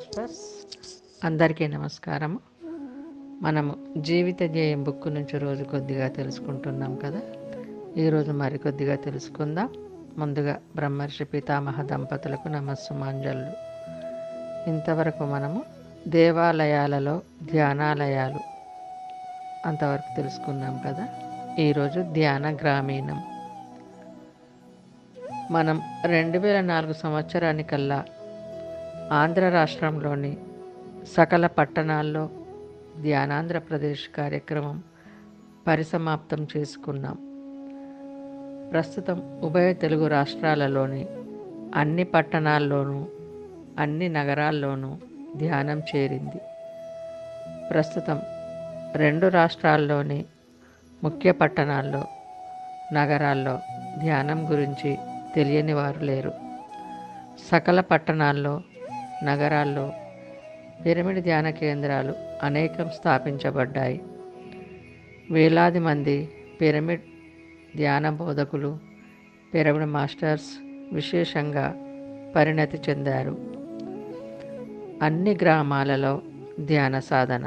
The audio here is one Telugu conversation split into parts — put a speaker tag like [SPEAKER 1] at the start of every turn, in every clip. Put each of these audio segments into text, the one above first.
[SPEAKER 1] మాస్టర్స్. అందరికీ నమస్కారం. మనము జీవిత ధ్యేయం బుక్ నుంచి రోజు కొద్దిగా తెలుసుకుంటున్నాం కదా. ఈరోజు మరికొద్దిగా తెలుసుకుందాం. ముందుగా బ్రహ్మర్షి పితామహ దంపతులకు నమస్సుమాంజలు. ఇంతవరకు మనము దేవాలయాలలో ధ్యానాలయాలు అంతవరకు తెలుసుకున్నాం కదా. ఈరోజు ధ్యాన గ్రామీణం. మనం 2004 సంవత్సరానికల్లా ఆంధ్ర రాష్ట్రంలోని సకల పట్టణాల్లో ధ్యానాంధ్రప్రదేశ్ కార్యక్రమం పరిసమాప్తం చేసుకున్నాం. ప్రస్తుతం ఉభయ తెలుగు రాష్ట్రాలలోని అన్ని పట్టణాల్లోనూ అన్ని నగరాల్లోనూ ధ్యానం చేరింది. ప్రస్తుతం 2 రాష్ట్రాల్లోని ముఖ్య పట్టణాల్లో నగరాల్లో ధ్యానం గురించి తెలియని వారు లేరు. సకల పట్టణాల్లో నగరాల్లో పిరమిడ్ ధ్యాన కేంద్రాలు అనేకం స్థాపించబడ్డాయి. వేలాది మంది పిరమిడ్ ధ్యాన బోధకులు, పిరమిడ్ మాస్టర్స్ విశేషంగా పరిణతి చెందారు. అన్ని గ్రామాలలో ధ్యాన సాధన.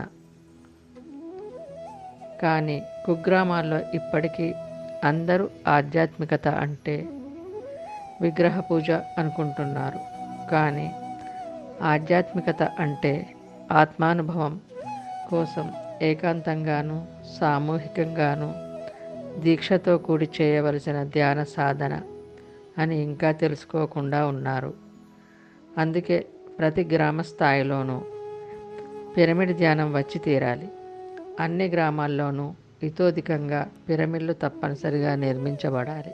[SPEAKER 1] కానీ కుగ్రామాల్లో ఇప్పటికీ అందరూ ఆధ్యాత్మికత అంటే విగ్రహ పూజ అనుకుంటున్నారు. కానీ ఆధ్యాత్మికత అంటే ఆత్మానుభవం కోసం ఏకాంతంగాను సామూహికంగాను దీక్షతో కూడి చేయవలసిన ధ్యాన సాధన అని ఇంకా తెలుసుకోకుండా ఉన్నారు. అందుకే ప్రతి గ్రామ స్థాయిలోనూ పిరమిడ్ ధ్యానం వచ్చి తీరాలి. అన్ని గ్రామాల్లోనూ ఇతోధికంగా పిరమిడ్లు తప్పనిసరిగా నిర్మించబడాలి.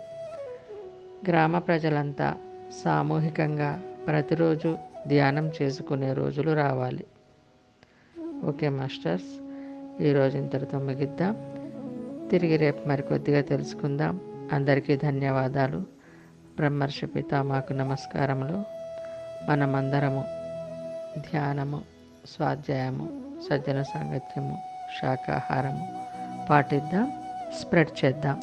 [SPEAKER 1] గ్రామ ప్రజలంతా సామూహికంగా ప్రతిరోజు ధ్యానం చేసుకునే రోజులు రావాలి. ఓకే మాస్టర్స్, ఈరోజు ఇంతటితో ముగిద్దాం. తిరిగి రేపు మరికొద్దిగా తెలుసుకుందాం. అందరికీ ధన్యవాదాలు. బ్రహ్మర్షి పితామహకు నమస్కారములు. మనమందరము ధ్యానము, స్వాధ్యాయము, సజ్జన సాంగత్యము, శాకాహారము పాటిద్దాం, స్ప్రెడ్ చేద్దాం.